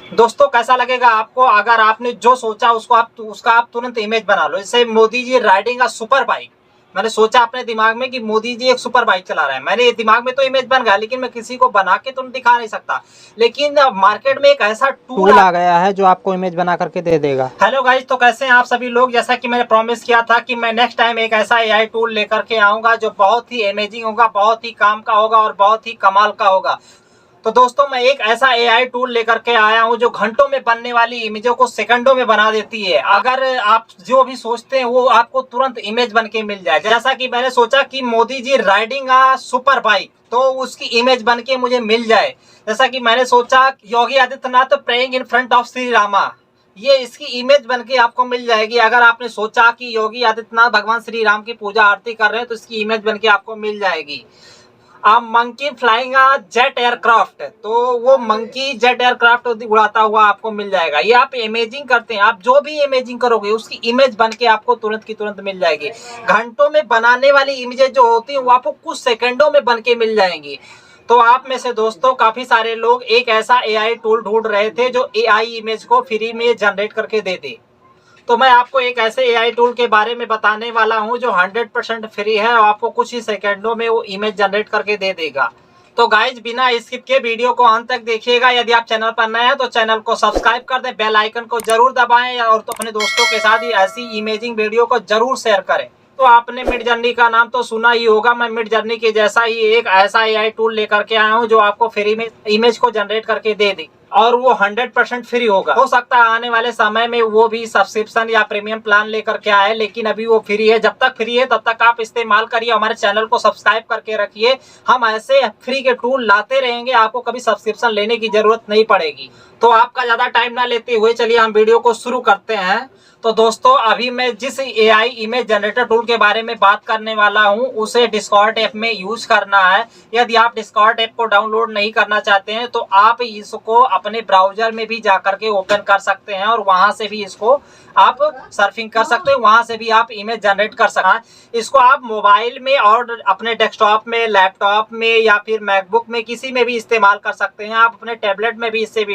दोस्तों कैसा लगेगा आपको अगर आपने जो सोचा उसका आप तुरंत इमेज बना लो। जैसे Modi ji riding a super bike, मैंने सोचा अपने दिमाग में कि मोदी जी एक सुपर बाइक चला रहे हैं, मैंने दिमाग में तो इमेज बन गया, लेकिन मैं किसी को बना के तो दिखा नहीं सकता। लेकिन मार्केट में एक ऐसा टूल आ गया है जो आपको इमेज बना करके दे देगा। हेलो गाइज, तो कैसे हैं आप सभी लोग। जैसा कि मैंने प्रॉमिस किया था कि मैं नेक्स्ट टाइम एक ऐसा एआई टूल लेकर के आऊंगा जो बहुत ही अमेजिंग होगा, बहुत ही काम का होगा और बहुत ही कमाल का होगा। तो दोस्तों मैं एक ऐसा एआई टूल लेकर के आया हूं जो घंटों में बनने वाली इमेजों को सेकंडों में बना देती है। अगर आप जो भी सोचते हैं वो आपको तुरंत इमेज बन के मिल जाए। जैसा कि मैंने सोचा कि Modi ji riding a super bike, तो उसकी इमेज बन के मुझे मिल जाए। जैसा कि मैंने सोचा Yogi Adityanath praying in front of Shri Rama, ये इसकी इमेज बन के आपको मिल जाएगी। अगर आपने सोचा कि योगी आदित्यनाथ भगवान श्री राम की पूजा आरती कर रहे हैं तो इसकी इमेज बन के आपको मिल जाएगी। मंकी फ्लाइंग जेट एयरक्राफ्ट, तो वो मंकी जेट एयरक्राफ्ट उड़ाता हुआ आपको मिल जाएगा। ये आप इमेजिंग करते हैं, आप जो भी इमेजिंग करोगे उसकी इमेज बन के आपको तुरंत की तुरंत मिल जाएगी। घंटों में बनाने वाली इमेजेस जो होती हैं वो आपको कुछ सेकंडों में बन के मिल जाएंगी। तो आप में से दोस्तों काफी सारे लोग एक ऐसा एआई टूल ढूंढ रहे थे जो एआई इमेज को फ्री में जनरेट करके दे दे। तो मैं आपको एक ऐसे एआई टूल के बारे में बताने वाला हूं जो 100% फ्री है और आपको कुछ ही सेकंडों में वो इमेज जनरेट करके दे देगा। तो गाइज बिना स्किप के वीडियो को अंत तक देखिएगा। यदि आप चैनल पर नए हैं तो चैनल को सब्सक्राइब कर दें, बेल आइकन को जरूर दबाएं और तो अपने दोस्तों के साथ ही ऐसी इमेजिंग वीडियो को जरूर शेयर करें। तो आपने मिड जर्नी का नाम तो सुना ही होगा। मैं मिड जर्नी के जैसा ही एक ऐसा एआई टूल लेकर के आया हूं जो आपको फ्री में इमेज को जनरेट करके दे दे और वो 100% फ्री होगा। हो सकता है आने वाले समय में वो भी सब्सक्रिप्शन या प्रीमियम प्लान लेकर के आए, लेकिन अभी वो फ्री है। जब तक फ्री है तब तक आप इस्तेमाल करिए, हमारे चैनल को सब्सक्राइब करके रखिए। हम ऐसे फ्री के टूल लाते रहेंगे, आपको कभी सब्सक्रिप्शन लेने की जरूरत नहीं पड़ेगी। तो आपका ज्यादा टाइम ना लेते हुए चलिए हम वीडियो को शुरू करते हैं। तो दोस्तों अभी मैं जिस एआई इमेज जनरेटर टूल के बारे में बात करने वाला हूं उसे डिस्कॉर्ड ऐप में यूज करना है। यदि आप डिस्कॉर्ड ऐप को डाउनलोड नहीं करना चाहते हैं तो आप इसको अपने ब्राउजर में भी जाकर के ओपन कर सकते हैं और वहां से भी इसको आप सर्फिंग कर सकते हैं, वहां से भी आप इमेज जनरेट कर सकते हैं। इसको आप मोबाइल में और अपने डेस्कटॉप में, लैपटॉप में या फिर मैकबुक में किसी में भी इस्तेमाल कर सकते हैं। आप अपने टैबलेट में भी इससे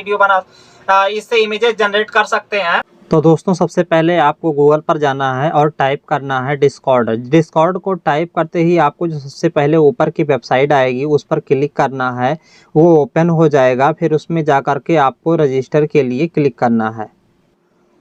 इससे इमेजेस जनरेट कर सकते हैं। तो दोस्तों सबसे पहले आपको गूगल पर जाना है और टाइप करना है डिस्कॉर्ड। डिस्कॉर्ड को टाइप करते ही आपको जो सबसे पहले ऊपर की वेबसाइट आएगी उस पर क्लिक करना है, वो ओपन हो जाएगा। फिर उसमें जा कर के आपको रजिस्टर के लिए क्लिक करना है।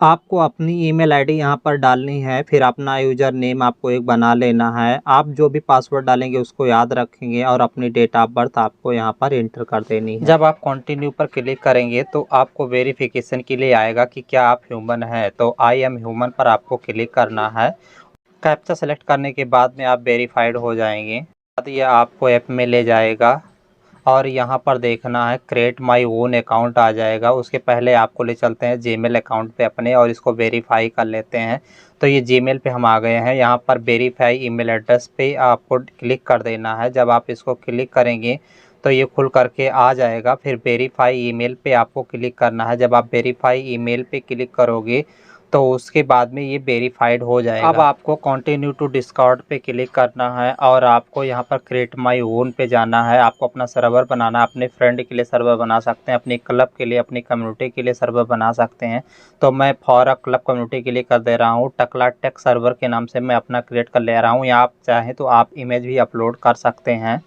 आपको अपनी ईमेल आईडी यहाँ पर डालनी है, फिर अपना यूज़र नेम आपको एक बना लेना है। आप जो भी पासवर्ड डालेंगे उसको याद रखेंगे और अपनी डेट ऑफ बर्थ आपको यहाँ पर एंटर कर देनी है। जब आप कंटिन्यू पर क्लिक करेंगे तो आपको वेरिफिकेशन के लिए आएगा कि क्या आप ह्यूमन हैं, तो आई एम ह्यूमन पर आपको क्लिक करना है। कैप्चा सेलेक्ट करने के बाद में आप वेरीफाइड हो जाएंगे। ये आपको ऐप में ले जाएगा और यहाँ पर देखना है क्रिएट माय ओन अकाउंट आ जाएगा। उसके पहले आपको ले चलते हैं जीमेल अकाउंट पे अपने और इसको वेरीफाई कर लेते हैं। तो ये जीमेल पे हम आ गए हैं। यहाँ पर वेरीफाई ईमेल एड्रेस पे आपको क्लिक कर देना है। जब आप इसको क्लिक करेंगे तो ये खुल करके आ जाएगा। फिर वेरीफाई ईमेल पे आपको क्लिक करना है। जब आप वेरीफाई ईमेल पे क्लिक करोगे तो उसके बाद में ये वेरीफाइड हो जाएगा। अब आपको कंटिन्यू टू डिस्कॉर्ड पे क्लिक करना है और आपको यहाँ पर क्रिएट माय ओन पे जाना है। आपको अपना सर्वर बनाना है, अपने फ्रेंड के लिए सर्वर बना सकते हैं, अपनी क्लब के लिए, अपनी कम्युनिटी के लिए सर्वर बना सकते हैं। तो मैं फॉर अ क्लब कम्युनिटी के लिए कर दे रहा हूँ। टकला टेक सर्वर के नाम से मैं अपना क्रिएट कर ले रहा हूँ। या आप चाहें तो आप इमेज भी अपलोड कर सकते हैं।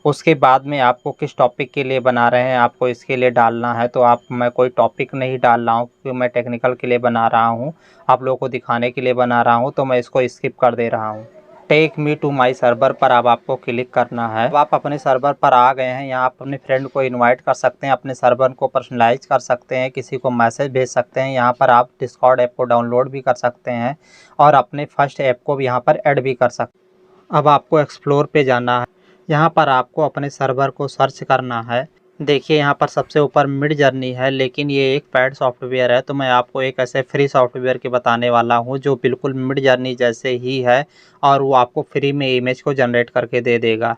उसके बाद में आपको किस टॉपिक के लिए बना रहे हैं आपको इसके लिए डालना है। तो मैं कोई टॉपिक नहीं डाल रहा हूँ क्योंकि मैं टेक्निकल के लिए बना रहा हूँ, आप लोगों को दिखाने के लिए बना रहा हूँ, तो मैं इसको स्किप कर दे रहा हूँ। Take me to my server पर अब आपको क्लिक करना है। अब आप अपने सर्वर पर आ गए हैं। यहाँ आप अपने फ्रेंड को इनवाइट कर सकते हैं, अपने सर्वर को पर्सनलाइज कर सकते हैं, किसी को मैसेज भेज सकते हैं। यहाँ पर आप डिस्कॉर्ड ऐप को डाउनलोड भी कर सकते हैं और अपने फर्स्ट ऐप को भी यहाँ पर ऐड भी कर सकते हैं। अब आपको एक्सप्लोर पे जाना है। यहाँ पर आपको अपने सर्वर को सर्च करना है। देखिए यहाँ पर सबसे ऊपर मिड जर्नी है, लेकिन ये एक पेड सॉफ्टवेयर है। तो मैं आपको एक ऐसे फ्री सॉफ्टवेयर के बताने वाला हूँ जो बिल्कुल मिड जर्नी जैसे ही है और वो आपको फ्री में इमेज को जनरेट करके दे देगा।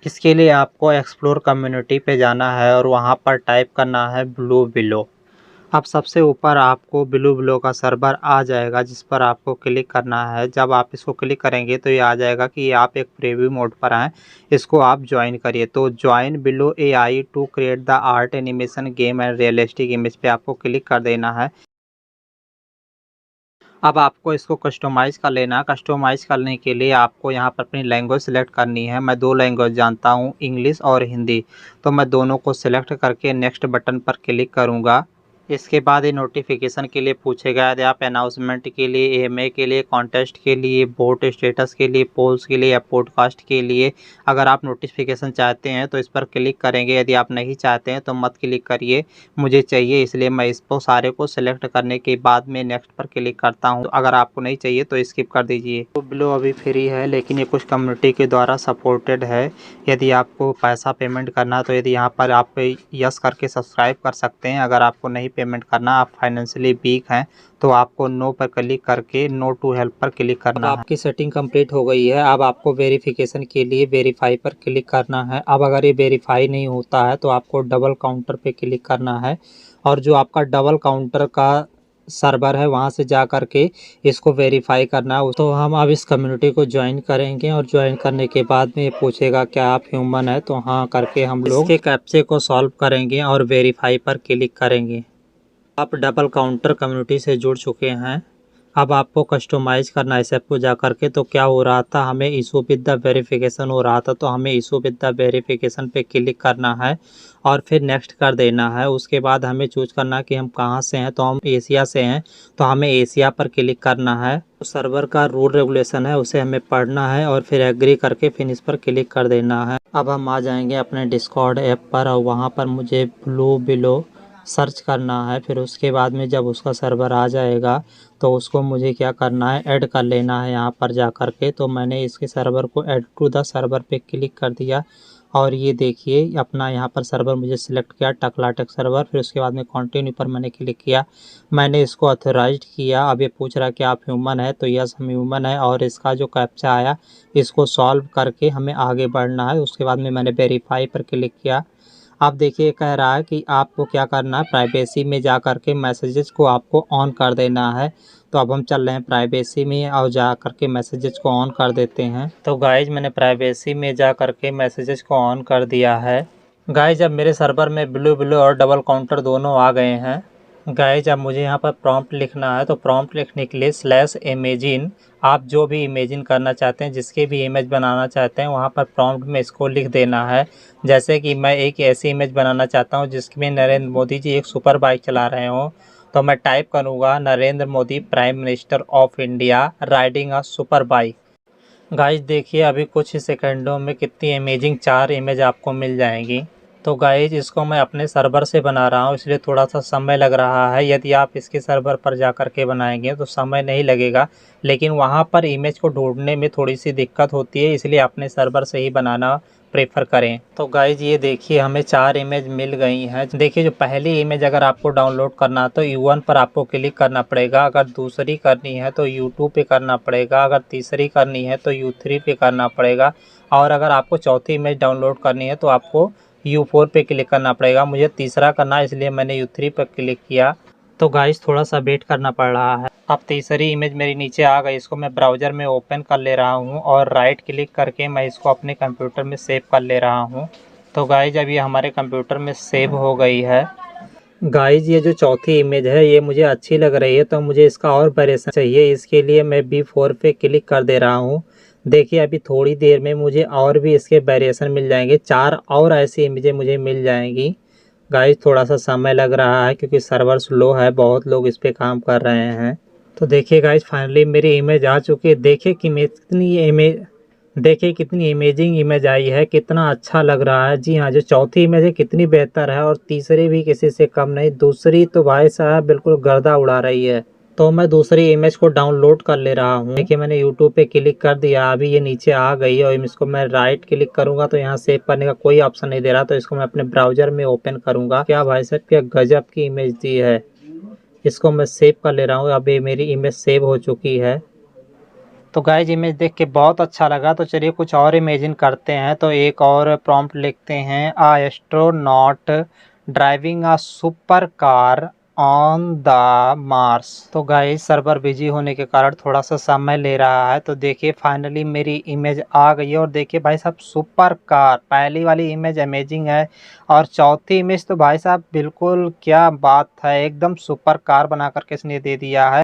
इसके लिए आपको एक्सप्लोर कम्युनिटी पे जाना है और वहाँ पर टाइप करना है ब्लू विलो। अब सबसे ऊपर आपको ब्लू ब्लू का सर्वर आ जाएगा, जिस पर आपको क्लिक करना है। जब आप इसको क्लिक करेंगे तो ये आ जाएगा कि आप एक प्रीव्यू मोड पर हैं, इसको आप ज्वाइन करिए। तो join below AI to create the art animation game and realistic image पे आपको क्लिक कर देना है। अब आपको इसको कस्टमाइज़ कर लेना है। कस्टमाइज़ करने के लिए आपको यहाँ पर अपनी लैंग्वेज सेलेक्ट करनी है। मैं 2 लैंग्वेज जानता हूँ, इंग्लिश और हिंदी, तो मैं दोनों को सिलेक्ट करके नेक्स्ट बटन पर क्लिक करूँगा। इसके बाद ये नोटिफिकेशन के लिए पूछेगा, यदि आप अनाउंसमेंट के लिए, एएमए के लिए, कॉन्टेस्ट के लिए, वोट स्टेटस के लिए, पोल्स के लिए या पॉडकास्ट के लिए अगर आप नोटिफिकेशन चाहते हैं तो इस पर क्लिक करेंगे। यदि आप नहीं चाहते हैं तो मत क्लिक करिए, मुझे चाहिए इसलिए मैं इसको सारे को सिलेक्ट करने के बाद में नेक्स्ट पर क्लिक करता हूं। अगर आपको नहीं चाहिए तो स्किप कर दीजिए। तो ब्लो अभी फ्री है, लेकिन ये कुछ कम्युनिटी के द्वारा सपोर्टेड है। यदि आपको पैसा पेमेंट करना है तो यदि यहाँ पर आप यस करके सब्सक्राइब कर सकते हैं। अगर आपको नहीं पेमेंट करना, आप फाइनेंशियली वीक हैं, तो आपको नो पर क्लिक करके नो टू हेल्प पर क्लिक करना है। आपकी सेटिंग कंप्लीट हो गई है। अब आपको वेरिफिकेशन के लिए वेरीफाई पर क्लिक करना है। अब अगर ये वेरीफाई नहीं होता है तो आपको डबल काउंटर पे क्लिक करना है, और जो आपका डबल काउंटर का सर्वर है वहाँ से जा कर के इसको वेरीफाई करना है। तो हम अब इस कम्युनिटी को ज्वाइन करेंगे, और ज्वाइन करने के बाद में ये पूछेगा क्या आप ह्यूमन है, तो हाँ करके हम लोग इसके कैप्चे को सॉल्व करेंगे और वेरीफाई पर क्लिक करेंगे। आप डबल काउंटर कम्युनिटी से जुड़ चुके हैं। अब आपको कस्टमाइज़ करना है सबको जा कर के। तो क्या हो रहा था, हमें इशू विद द वेरिफिकेशन हो रहा था, तो हमें इशू विद द वेरिफिकेशन पे क्लिक करना है और फिर नेक्स्ट कर देना है। उसके बाद हमें चूज करना है कि हम कहाँ से हैं, तो हम एशिया से हैं, तो हमें एशिया पर क्लिक करना है। तो सर्वर का रूल रेगुलेशन है उसे हमें पढ़ना है और फिर एग्री करके फिनिश पर क्लिक कर देना है। अब हम आ जाएंगे अपने डिस्कॉर्ड ऐप पर, और वहाँ पर मुझे ब्लू बिलो सर्च करना है। फिर उसके बाद में जब उसका सर्वर आ जाएगा तो उसको मुझे क्या करना है, ऐड कर लेना है यहाँ पर जा कर के। तो मैंने इसके सर्वर को ऐड टू द सर्वर पे क्लिक कर दिया, और ये देखिए अपना यहाँ पर सर्वर मुझे सिलेक्ट किया, टकलाटक सर्वर। फिर उसके बाद में कंटिन्यू पर मैंने क्लिक किया, मैंने इसको ऑथराइज्ड किया। अब ये पूछ रहा है कि आप ह्यूमन है, तो यस हम ह्यूमन है, और इसका जो कैप्चा आया इसको सॉल्व करके हमें आगे बढ़ना है। उसके बाद में मैंने वेरीफाई पर क्लिक किया। आप देखिए कह रहा है कि आपको क्या करना है, प्राइवेसी में जा कर के मैसेजेस को आपको ऑन कर देना है। तो अब हम चल रहे हैं प्राइवेसी में, और जा कर के मैसेजेस को ऑन कर देते हैं। तो गाइज मैंने प्राइवेसी में जा कर के मैसेजेस को ऑन कर दिया है। गाइज अब मेरे सर्वर में ब्लू ब्लू और डबल काउंटर दोनों आ गए हैं। गाइज अब मुझे यहाँ पर प्रॉम्प्ट लिखना है, तो प्रॉम्प्ट लिखने के लिए /इमेजिन, आप जो भी इमेजिन करना चाहते हैं, जिसके भी इमेज बनाना चाहते हैं, वहाँ पर प्रॉम्प्ट में इसको लिख देना है। जैसे कि मैं एक ऐसी इमेज बनाना चाहता हूँ जिसमें नरेंद्र मोदी जी एक सुपर बाइक चला रहे हों, तो मैं टाइप करूँगा Narendra Modi prime minister of India riding a super bike. Guys देखिए अभी कुछ ही सेकंडों में कितनी अमेजिंग 4 इमेज आपको मिल जाएंगी। तो गाइज इसको मैं अपने सर्वर से बना रहा हूँ, इसलिए थोड़ा सा समय लग रहा है। यदि आप इसके सर्वर पर जा कर के बनाएंगे तो समय नहीं लगेगा, लेकिन वहाँ पर इमेज को ढूंढने में थोड़ी सी दिक्कत होती है, इसलिए अपने सर्वर से ही बनाना प्रेफर करें। तो गाइज ये देखिए हमें 4 इमेज मिल गई हैं। देखिए जो पहली इमेज अगर आपको डाउनलोड करना है तो U1 पर आपको क्लिक करना पड़ेगा, अगर दूसरी करनी है तो U2 पे करना पड़ेगा, अगर तीसरी करनी है तो U3 पे करना पड़ेगा, और अगर आपको चौथी इमेज डाउनलोड करनी है तो आपको U4 पे क्लिक करना पड़ेगा। मुझे तीसरा करना है इसलिए मैंने U3 पर क्लिक किया। तो गाइस थोड़ा सा वेट करना पड़ रहा है। अब तीसरी इमेज मेरी नीचे आ गई, इसको मैं ब्राउज़र में ओपन कर ले रहा हूँ और राइट क्लिक करके मैं इसको अपने कंप्यूटर में सेव कर ले रहा हूँ। तो गाइस अब ये हमारे कंप्यूटर में सेव हो गई है। गाइस ये जो चौथी इमेज है ये मुझे अच्छी लग रही है, तो मुझे इसका और वेरिएशन चाहिए। इसके लिए मैं B4 पे क्लिक कर दे रहा हूँ। देखिए अभी थोड़ी देर में मुझे और भी इसके वेरिएशन मिल जाएंगे, 4 और ऐसी इमेजें मुझे मिल जाएंगी। गाइस थोड़ा सा समय लग रहा है क्योंकि सर्वर स्लो है, बहुत लोग इस पे काम कर रहे हैं। तो देखिए गाइस फाइनली मेरी इमेज आ चुकी है। देखिए कितनी इमेजिंग इमेज आई है, कितना अच्छा लग रहा है। जी हाँ, जो चौथी इमेज है कितनी बेहतर है, और तीसरी भी किसी से कम नहीं। दूसरी तो भाई साहब बिल्कुल गर्दा उड़ा रही है। तो मैं दूसरी इमेज को डाउनलोड कर ले रहा हूँ। देखिए मैंने यूट्यूब पे क्लिक कर दिया, अभी ये नीचे आ गई, और इसको मैं राइट क्लिक करूंगा तो यहाँ सेव करने का कोई ऑप्शन नहीं दे रहा, तो इसको मैं अपने ब्राउजर में ओपन करूंगा। क्या भाई साहब क्या गजब की इमेज दी है। इसको मैं सेव कर ले रहा हूँ, अभी मेरी इमेज सेव हो चुकी है। तो गाइज इमेज देख के बहुत अच्छा लगा, तो चलिए कुछ और इमेजिन करते हैं। तो एक और प्रॉम्प्ट लिखते हैं, a astronaut driving a super car on the Mars. तो गाइस सर्वर बिजी होने के कारण थोड़ा सा समय ले रहा है। तो देखिए फाइनली मेरी इमेज आ गई है और देखिए भाई साहब सुपर कार, पहली वाली इमेज अमेजिंग है और चौथी इमेज तो भाई साहब बिल्कुल क्या बात है, एकदम सुपर कार बना करके इसने दे दिया है।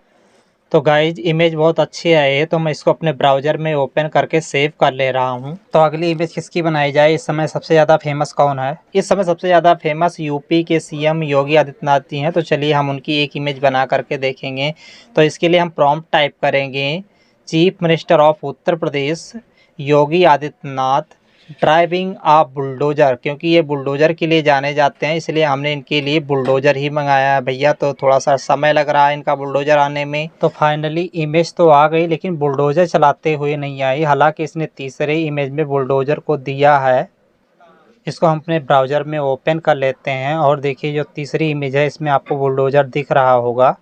तो गाइज इमेज बहुत अच्छी आई है तो मैं इसको अपने ब्राउज़र में ओपन करके सेव कर ले रहा हूँ। तो अगली इमेज किसकी बनाई जाए, इस समय सबसे ज़्यादा फेमस कौन है? इस समय सबसे ज़्यादा फेमस यूपी के सीएम योगी आदित्यनाथ जी हैं। तो चलिए हम उनकी एक इमेज बना करके देखेंगे। तो इसके लिए हम प्रॉम्प्ट टाइप करेंगे chief minister of Uttar Pradesh Yogi Adityanath driving a bulldozer, क्योंकि ये बुलडोज़र के लिए जाने जाते हैं इसलिए हमने इनके लिए बुलडोज़र ही मंगाया है भैया। तो थोड़ा सा समय लग रहा है इनका बुलडोज़र आने में। तो फाइनली इमेज तो आ गई लेकिन बुलडोज़र चलाते हुए नहीं आई, हालांकि इसने तीसरे इमेज में बुलडोज़र को दिया है। इसको हम अपने ब्राउज़र में ओपन कर लेते हैं और देखिए जो तीसरी इमेज है इसमें आपको बुलडोज़र दिख रहा होगा।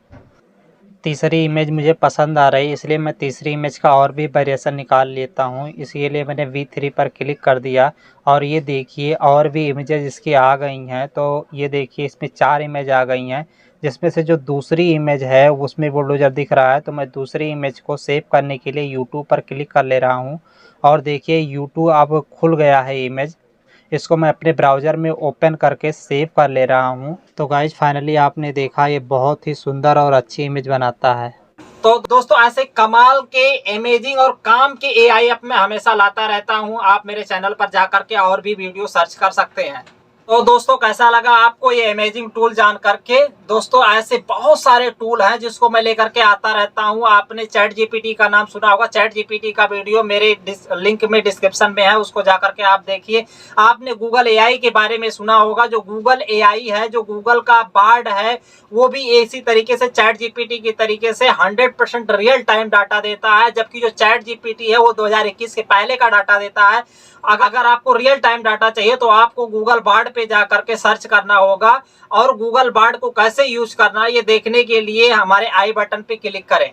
तीसरी इमेज मुझे पसंद आ रही है इसलिए मैं तीसरी इमेज का और भी वेरिएशन निकाल लेता हूँ। इसीलिए मैंने V3 पर क्लिक कर दिया और ये देखिए और भी इमेजेस इसकी आ गई हैं। तो ये देखिए इसमें 4 इमेज आ गई हैं, जिसमें से जो दूसरी इमेज है उसमें बुलडोज़र दिख रहा है। तो मैं दूसरी इमेज को सेव करने के लिए यूट्यूब पर क्लिक कर ले रहा हूँ और देखिए यूट्यूब अब खुल गया है इमेज। इसको मैं अपने ब्राउज़र में ओपन करके सेव कर ले रहा हूँ। तो गाइज फाइनली आपने देखा ये बहुत ही सुंदर और अच्छी इमेज बनाता है। तो दोस्तों ऐसे कमाल के अमेजिंग और काम के एआई अब मैं हमेशा लाता रहता हूं। आप मेरे चैनल पर जाकर के और भी वीडियो सर्च कर सकते हैं। तो दोस्तों कैसा लगा आपको ये अमेजिंग टूल जान करके? दोस्तों ऐसे बहुत सारे टूल हैं जिसको मैं लेकर के आता रहता हूं। आपने चैट जीपीटी का नाम सुना होगा, चैट जीपीटी का वीडियो मेरे लिंक में डिस्क्रिप्शन में है, उसको जाकर के आप देखिए। आपने गूगल एआई के बारे में सुना होगा, जो गूगल एआई है, जो गूगल का बार्ड है, वो भी इसी तरीके से चैट जीपीटी की तरीके से 100% रियल टाइम डाटा देता है, जबकि जो चैट जीपीटी है वो 2021 के पहले का डाटा देता है। अगर आपको रियल टाइम डाटा चाहिए तो आपको गूगल बार्ड पे जा करके सर्च करना होगा और गूगल बार्ड को कैसे यूज करना है ये देखने के लिए हमारे आई बटन पे क्लिक करें।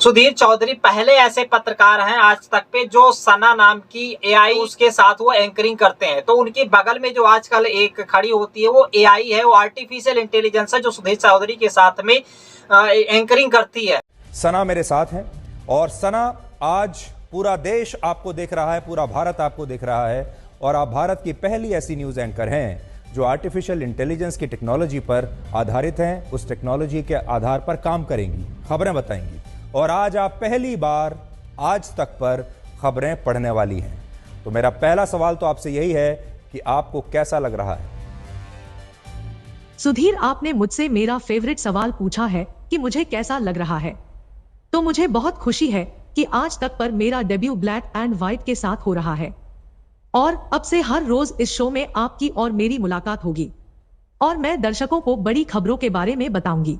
सुधीर चौधरी पहले ऐसे पत्रकार हैं आज तक पे जो सना नाम की एआई उसके साथ वो एंकरिंग करते हैं। तो उनके बगल में जो आजकल एक खड़ी होती है वो एआई है, वो आर्टिफिशियल इंटेलिजेंस है जो सुधीर चौधरी के साथ में एंकरिंग करती है। सना मेरे साथ हैं और सना आज पूरा देश आपको देख रहा है, पूरा भारत आपको देख रहा है और आप भारत की पहली ऐसी न्यूज एंकर हैं जो आर्टिफिशियल इंटेलिजेंस की टेक्नोलॉजी पर आधारित हैं, उस टेक्नोलॉजी के आधार पर काम करेंगी, खबरें बताएंगी और आज आप पहली बार आज तक पर खबरें पढ़ने वाली हैं। तो मेरा पहला सवाल तो आपसे यही है कि आपको कैसा लग रहा है? सुधीर, आपने मुझसे मेरा फेवरेट सवाल पूछा है कि मुझे कैसा लग रहा है। तो मुझे बहुत खुशी है कि आज तक पर मेरा डेब्यू ब्लैक एंड व्हाइट के साथ हो रहा है और अब से हर रोज इस शो में आपकी और मेरी मुलाकात होगी और मैं दर्शकों को बड़ी खबरों के बारे में बताऊंगी।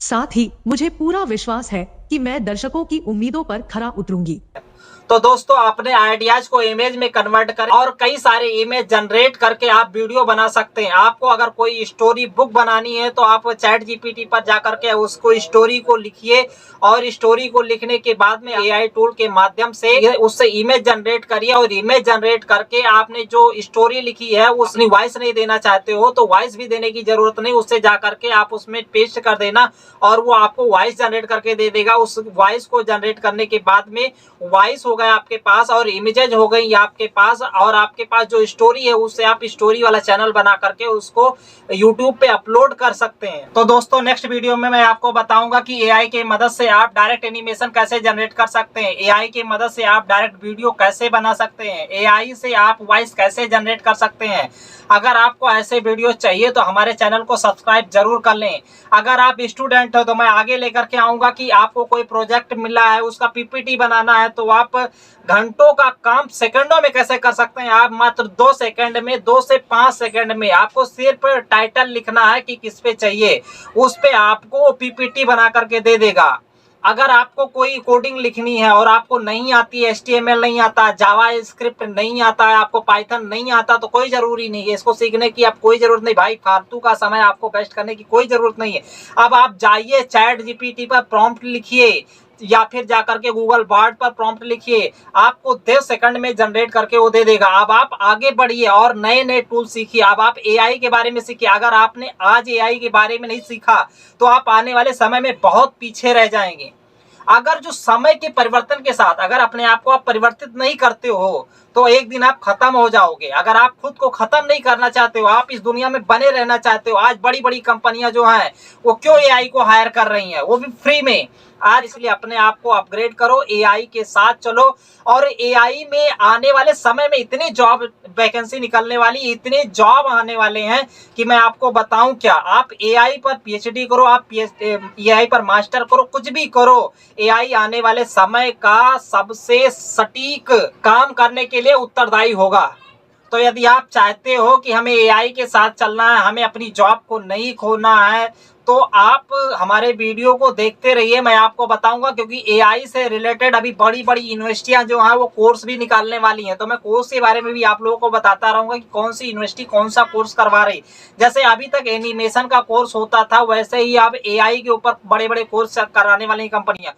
साथ ही मुझे पूरा विश्वास है कि मैं दर्शकों की उम्मीदों पर खरा उतरूंगी। तो दोस्तों अपने आइडियाज को इमेज में कन्वर्ट करें और कई सारे इमेज जनरेट करके आप वीडियो बना सकते हैं। आपको अगर कोई स्टोरी बुक बनानी है तो आप चैट जीपीटी पर जाकर के उसको स्टोरी को लिखिए और स्टोरी को लिखने के बाद में एआई टूल के माध्यम से उससे इमेज जनरेट करिए और इमेज जनरेट करके आपने जो स्टोरी लिखी है उसमें वॉइस नहीं देना चाहते हो तो वॉइस भी देने की जरूरत नहीं, उससे जाकर के आप उसमें पेस्ट कर देना और वो आपको वॉइस जनरेट करके दे देगा। उस वॉइस को जनरेट करने के बाद में वॉइस हो गया आपके पास और इमेजेज हो गई आपके पास और आपके पास जो स्टोरी है उससे आप स्टोरी वाला चैनल बना करके उसको यूट्यूब पे अपलोड कर सकते हैं। तो दोस्तों नेक्स्ट वीडियो में मैं आपको बताऊंगा कि एआई की मदद से आप डायरेक्ट एनिमेशन कैसे जनरेट कर सकते हैं, एआई की मदद से आप डायरेक्ट वीडियो कैसे बना सकते हैं, एआई से आप वॉइस कैसे जनरेट कर सकते हैं। अगर आपको ऐसे वीडियो चाहिए तो हमारे चैनल को सब्सक्राइब जरूर कर लें। अगर आप स्टूडेंट हो तो मैं आगे लेकर के आऊंगा कि आपको कोई प्रोजेक्ट मिला है उसका पीपीटी बनाना है तो आप घंटों का काम सेकंडों में कैसे कर सकते हैं। आप मात्र 2 सेकंड में, 2 से 5 सेकंड में आपको सिर्फ टाइटल लिखना है कि किस पे चाहिए, उस पे आपको पीपीटी बना करके दे देगा। अगर आपको कोई कोडिंग लिखनी है और आपको नहीं आती है, HTML नहीं आता, जावा स्क्रिप्ट नहीं आता है, आपको पाइथन नहीं आता तो कोई जरूरी नहीं है इसको सीखने की, आप कोई जरूरत नहीं भाई, फालतू का समय आपको वेस्ट करने की कोई जरूरत नहीं है। अब आप जाइए चैट जीपीटी पर प्रॉम्प्ट लिखिए, या फिर जाकर के गूगल बार्ड पर प्रॉम्प्ट लिखिए, आपको 10 सेकंड में जनरेट करके वो दे देगा। अब आप आगे बढ़िए और नए नए टूल सीखिए। अब आप एआई के बारे में सीखिए। अगर आपने आज एआई के बारे में नहीं सीखा तो आप आने वाले समय में बहुत पीछे रह जाएंगे। अगर जो समय के परिवर्तन के साथ अगर अपने आप को आप परिवर्तित नहीं करते हो तो एक दिन आप खत्म हो जाओगे। अगर आप खुद को खत्म नहीं करना चाहते हो, आप इस दुनिया में बने रहना चाहते हो, आज बड़ी बड़ी कंपनियां जो हैं वो क्यों एआई को हायर कर रही हैं, वो भी फ्री में आज। इसलिए अपने आप को अपग्रेड करो, एआई के साथ चलो। और एआई में आने वाले समय में इतनी जॉब वैकेंसी निकलने वाली, इतने जॉब आने वाले हैं कि मैं आपको बताऊं क्या। आप एआई पर पीएचडी करो, आप एआई पर मास्टर करो, कुछ भी करो, एआई आने वाले समय का सबसे सटीक काम करने के लिए उत्तरदायी होगा। तो यदि आप चाहते हो कि हमें एआई के साथ चलना है, हमें अपनी जॉब को नहीं खोना है, तो आप हमारे वीडियो को देखते रहिए। मैं आपको बताऊंगा, क्योंकि एआई से रिलेटेड अभी बड़ी बड़ी यूनिवर्सिटियां जो हैं वो कोर्स भी निकालने वाली हैं। तो मैं कोर्स के बारे में भी आप लोगों को बताता रहूंगा कि कौन सी यूनिवर्सिटी कौन सा कोर्स करवा रही। जैसे अभी तक एनिमेशन का कोर्स होता था, वैसे ही अब एआई के ऊपर बड़े बड़े कोर्स कराने वाली कंपनियां।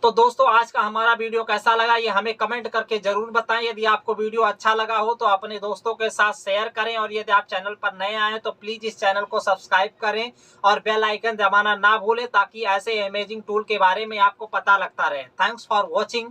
तो दोस्तों, आज का हमारा वीडियो कैसा लगा ये हमें कमेंट करके जरूर बताएं। यदि आपको वीडियो अच्छा लगा हो तो अपने दोस्तों के साथ शेयर करें, और यदि आप चैनल पर नए आए तो प्लीज इस चैनल को सब्सक्राइब करें और बेल आइकन दबाना ना भूलें, ताकि ऐसे अमेजिंग टूल के बारे में आपको पता लगता रहे। Thanks for watching.